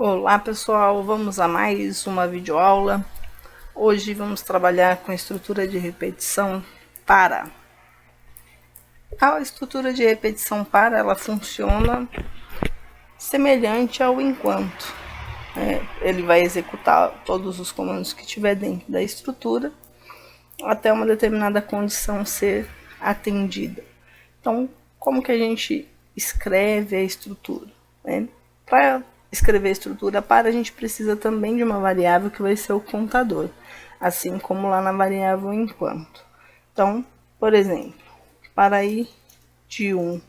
Olá pessoal, vamos a mais uma videoaula. Hoje vamos trabalhar com a estrutura de repetição para. A estrutura de repetição para, ela funciona semelhante ao enquanto. Ele vai executar todos os comandos que tiver dentro da estrutura até uma determinada condição ser atendida. Então, como que a gente escreve a estrutura? Para escrever a estrutura para, a gente precisa também de uma variável que vai ser o contador, assim como lá na variável enquanto. Então, por exemplo, para ir de 1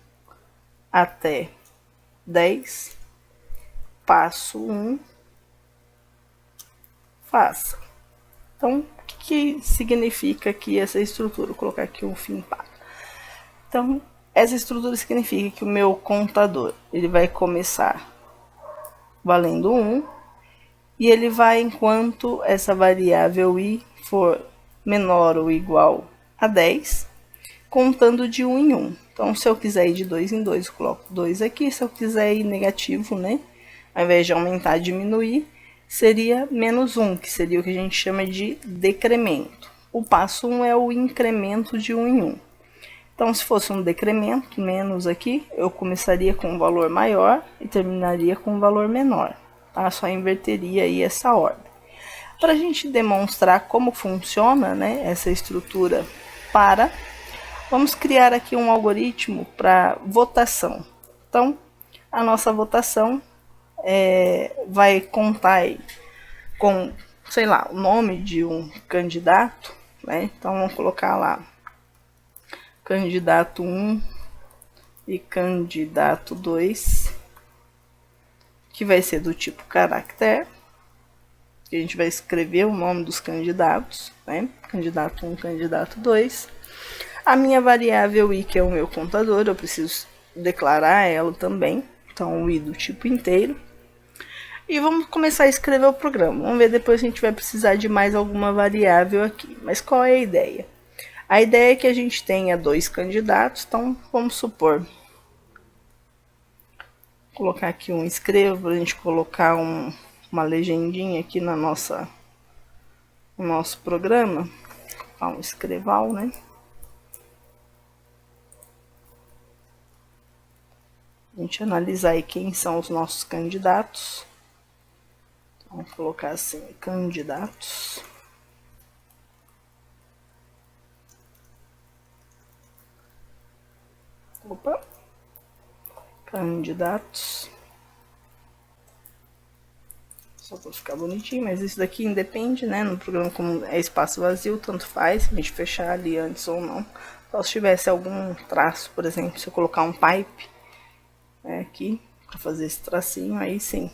até 10, passo 1, faça. Então, o que significa aqui essa estrutura? Vou colocar aqui um fim para. Então, essa estrutura significa que o meu contador ele vai começar valendo 1, e ele vai, enquanto essa variável i for menor ou igual a 10, contando de 1 em 1. Então, se eu quiser ir de 2 em 2, eu coloco 2 aqui. Se eu quiser ir negativo, né, ao invés de aumentar, diminuir, seria menos 1, que seria o que a gente chama de decremento. O passo 1 é o incremento de 1 em 1. Então, se fosse um decremento, menos aqui, eu começaria com um valor maior e terminaria com um valor menor. Tá? Só inverteria aí essa ordem. Para a gente demonstrar como funciona, né, essa estrutura para, vamos criar aqui um algoritmo para votação. Então, a nossa votação vai contar aí com, sei lá, o nome de um candidato, né? Então, vamos colocar lá candidato 1 e candidato 2, que vai ser do tipo caractere. A gente vai escrever o nome dos candidatos, né? Candidato 1, candidato 2. A minha variável i, que é o meu contador, eu preciso declarar ela também. Então, o i do tipo inteiro. E vamos começar a escrever o programa. Vamos ver depois se a gente vai precisar de mais alguma variável aqui. Mas qual é a ideia? A ideia é que a gente tenha 2 candidatos. Então, vamos supor. Vou colocar aqui um escrevo para a gente colocar uma legendinha aqui no nosso programa. Um escreval, né? A gente analisar aí quem são os nossos candidatos. Então, vamos colocar assim, candidatos. Opa. Candidatos. Só para ficar bonitinho, mas isso daqui independe, né? No programa, como é espaço vazio, tanto faz, a gente fechar ali antes ou não. Só se tivesse algum traço, por exemplo, se eu colocar um pipe, né, aqui, para fazer esse tracinho, aí sim,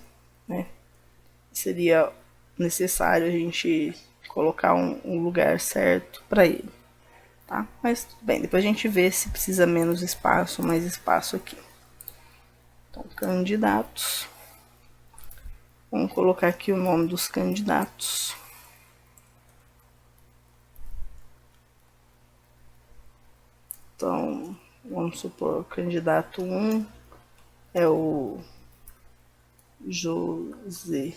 né? Seria necessário a gente colocar um lugar certo para ele, tá? Mas tudo bem, depois a gente vê se precisa menos espaço ou mais espaço aqui. Então, candidatos. Vamos colocar aqui o nome dos candidatos. Então, vamos supor, o candidato 1 é o José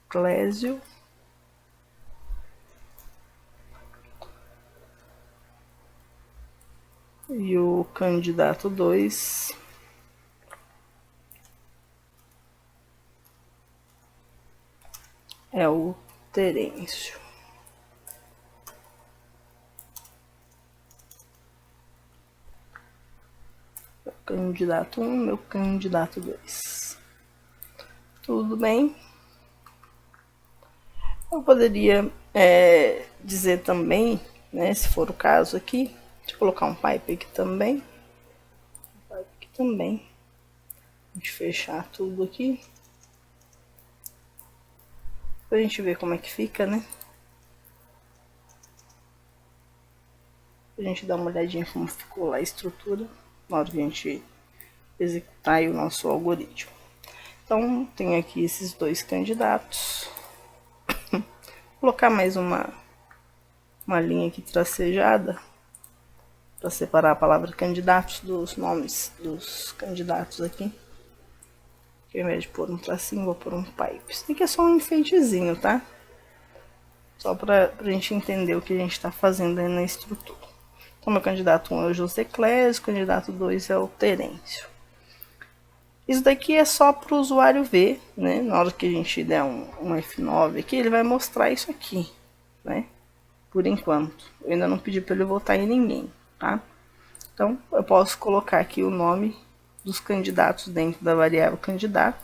Clésio. E o candidato 2 é o Terêncio. Meu candidato 1, meu candidato 2. Tudo bem? Eu poderia dizer também, né, se for o caso aqui, deixa eu colocar um pipe aqui também. A gente fechar tudo aqui. Pra gente ver como é que fica, né? Pra gente dar uma olhadinha como ficou lá a estrutura na hora que a gente executar aí o nosso algoritmo. Então, tem aqui esses 2 candidatos. Vou colocar mais uma linha aqui tracejada para separar a palavra candidatos dos nomes dos candidatos aqui. Ao invés de pôr um tracinho, vou pôr um pipe. Isso aqui é só um enfeitezinho, tá? Só pra gente entender o que a gente está fazendo aí na estrutura. Então, meu candidato 1 é o José Clésio, o candidato 2 é o Terêncio. Isso daqui é só para o usuário ver, né? Na hora que a gente der um F9 aqui, ele vai mostrar isso aqui, né? Por enquanto. Eu ainda não pedi para ele votar em ninguém, tá? Então, eu posso colocar aqui o nome dos candidatos dentro da variável candidato.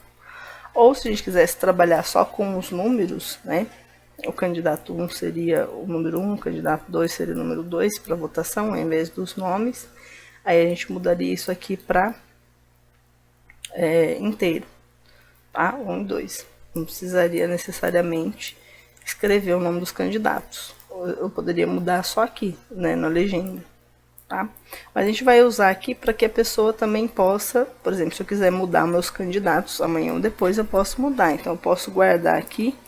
Ou se a gente quisesse trabalhar só com os números, né? O candidato 1 seria o número 1, o candidato 2 seria o número 2 para votação, ao invés dos nomes. Aí a gente mudaria isso aqui para inteiro, tá? 1 e 2. Não precisaria necessariamente escrever o nome dos candidatos. Eu poderia mudar só aqui, né, na legenda, tá? Mas a gente vai usar aqui para que a pessoa também possa, por exemplo, se eu quiser mudar meus candidatos amanhã ou depois, eu posso mudar. Então, eu posso guardar aqui,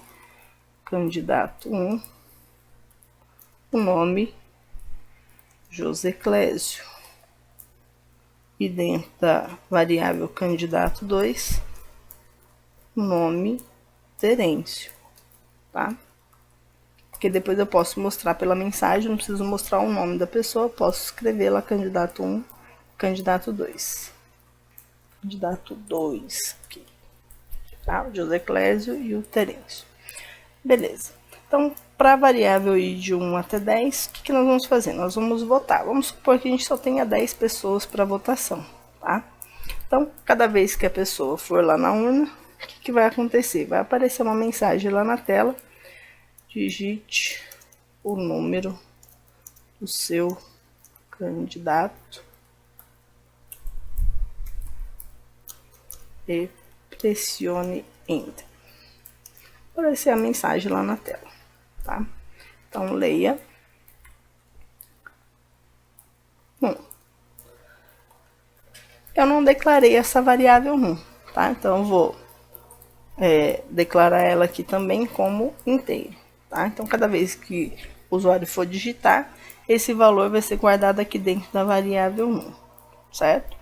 candidato 1, o nome José Clésio. E dentro da variável candidato 2, o nome Terêncio, tá? Porque depois eu posso mostrar pela mensagem, não preciso mostrar o nome da pessoa, posso escrever lá candidato 1, candidato 2. Candidato 2, aqui, tá? O José Clésio e o Terêncio. Beleza. Então, para a variável ir de 1 até 10, o que nós vamos fazer? Nós vamos votar. Vamos supor que a gente só tenha 10 pessoas para votação, tá? Então, cada vez que a pessoa for lá na urna, o que vai acontecer? Vai aparecer uma mensagem lá na tela. Digite o número do seu candidato e pressione Enter. Aparecer a mensagem lá na tela, tá? Então, leia. Eu não declarei essa variável 1, tá? Então, eu vou declarar ela aqui também como inteiro, tá? Então, cada vez que o usuário for digitar, esse valor vai ser guardado aqui dentro da variável 1, certo?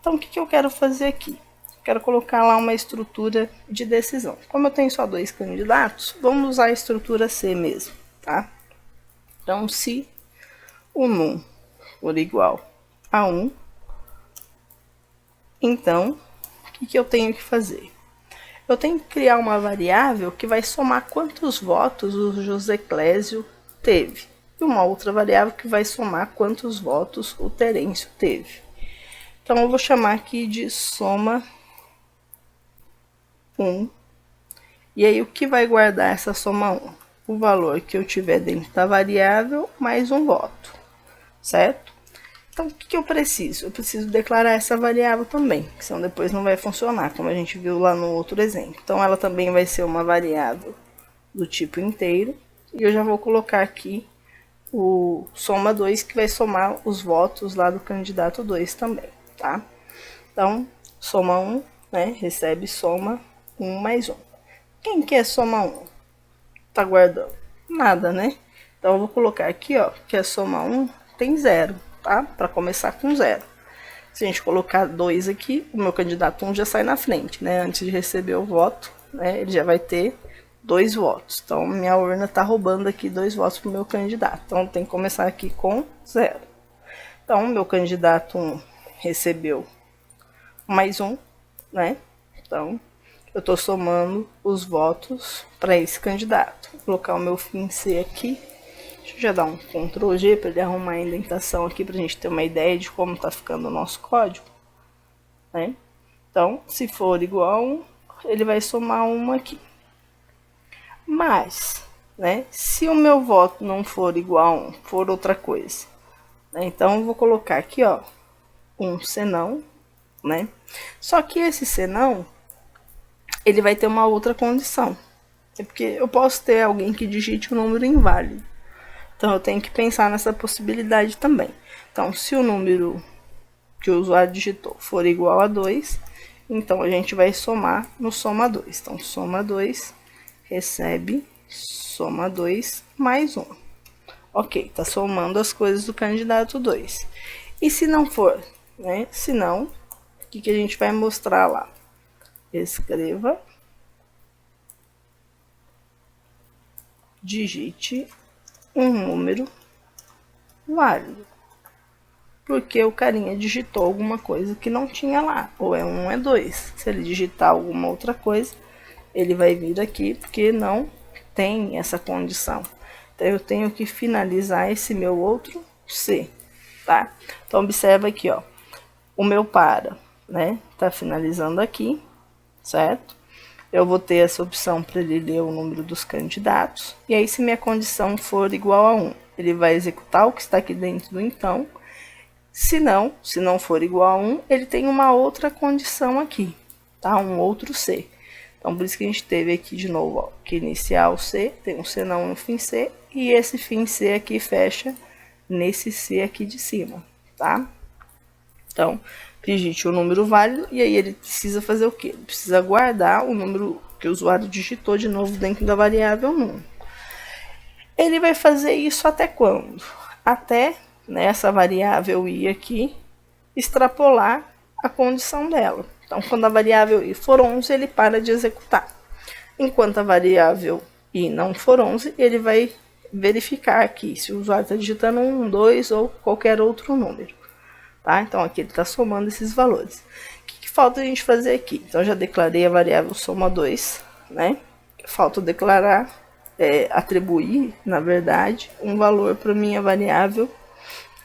Então, o que eu quero fazer aqui? Quero colocar lá uma estrutura de decisão. Como eu tenho só 2 candidatos, vamos usar a estrutura C mesmo, tá? Então, se o num for igual a 1, então, o que eu tenho que fazer? Eu tenho que criar uma variável que vai somar quantos votos o José Clésio teve. E uma outra variável que vai somar quantos votos o Terêncio teve. Então, eu vou chamar aqui de soma 1. E aí, o que vai guardar essa soma 1? O valor que eu tiver dentro da variável mais um voto, certo? Então, o que eu preciso? Eu preciso declarar essa variável também, que senão depois não vai funcionar, como a gente viu lá no outro exemplo. Então, ela também vai ser uma variável do tipo inteiro. E eu já vou colocar aqui o soma 2, que vai somar os votos lá do candidato 2 também, tá? Então, soma 1, né? Recebe soma 1 mais 1. Quem quer soma 1? Tá guardando? Nada, né? Então, eu vou colocar aqui, ó, que a soma 1 tem 0, tá? Para começar com 0. Se a gente colocar 2 aqui, o meu candidato 1 já sai na frente, né? Antes de receber o voto, né? Ele já vai ter 2 votos. Então, minha urna tá roubando aqui 2 votos pro meu candidato. Então, tem que começar aqui com 0. Então, meu candidato 1 recebeu mais 1, né? Então, eu estou somando os votos para esse candidato. Vou colocar o meu fim C aqui. Deixa eu já dar um Ctrl G para ele arrumar a indentação aqui, para a gente ter uma ideia de como está ficando o nosso código, né? Então, se for igual a 1, ele vai somar 1 aqui. Mas, né, se o meu voto não for igual a 1, for outra coisa, né, então eu vou colocar aqui, ó, um senão, né? Só que esse senão, ele vai ter uma outra condição. É porque eu posso ter alguém que digite um número inválido. Então, eu tenho que pensar nessa possibilidade também. Então, se o número que o usuário digitou for igual a 2, então a gente vai somar no soma 2. Então, soma 2 recebe soma 2 mais 1. Ok, tá somando as coisas do candidato 2. E se não for, né? Se não, o que a gente vai mostrar lá? escreva, digite um número válido. Porque o carinha digitou alguma coisa que não tinha lá, ou é 1 ou é 2. Se ele digitar alguma outra coisa, ele vai vir aqui porque não tem essa condição. Então eu tenho que finalizar esse meu outro C, tá? Então observa aqui, ó, o meu para, né? Tá finalizando aqui, certo? Eu vou ter essa opção para ele ler o número dos candidatos. E aí, se minha condição for igual a 1, ele vai executar o que está aqui dentro do então. Se não for igual a 1, ele tem uma outra condição aqui, tá? Um outro C. Então, por isso que a gente teve aqui de novo, ó, que inicial C, tem um C não no fim C, e esse fim C aqui fecha nesse C aqui de cima, tá? Então, digite o número válido, e aí ele precisa fazer o quê? Ele precisa guardar o número que o usuário digitou de novo dentro da variável num. Ele vai fazer isso até quando? Até nessa variável i aqui extrapolar a condição dela. Então, quando a variável i for 11, ele para de executar. Enquanto a variável i não for 11, ele vai verificar aqui se o usuário está digitando 1, 2 ou qualquer outro número. Tá? Então, aqui ele está somando esses valores. O que falta a gente fazer aqui? Então, eu já declarei a variável soma 2, né? Falta declarar, atribuir, na verdade, um valor para minha variável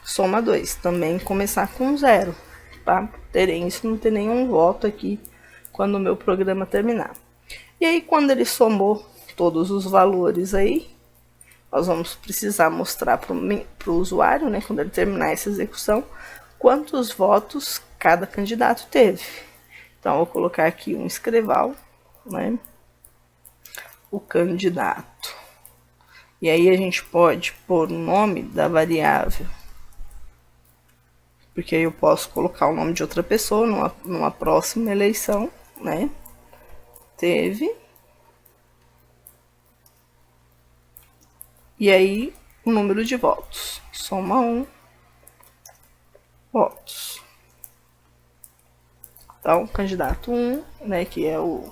soma 2. Também começar com 0, tá? Terem isso, não ter nenhum voto aqui quando o meu programa terminar. E aí, quando ele somou todos os valores aí, nós vamos precisar mostrar para o usuário, né, quando ele terminar essa execução, quantos votos cada candidato teve. Então, eu vou colocar aqui um escreval, né, o candidato. E aí, a gente pode pôr o nome da variável, porque aí eu posso colocar o nome de outra pessoa numa próxima eleição, né? Teve. E aí, o número de votos. Soma 1, votos. Então, candidato 1, né, que é o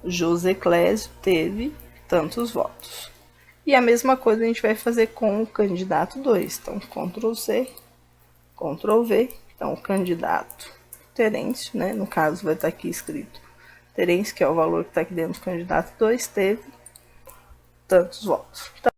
José Clésio, teve tantos votos. E a mesma coisa a gente vai fazer com o candidato 2. Então, Ctrl C, Ctrl V. Então, o candidato Terêncio, né, no caso vai estar aqui escrito Terêncio, que é o valor que está aqui dentro do candidato 2, teve tantos votos. Então,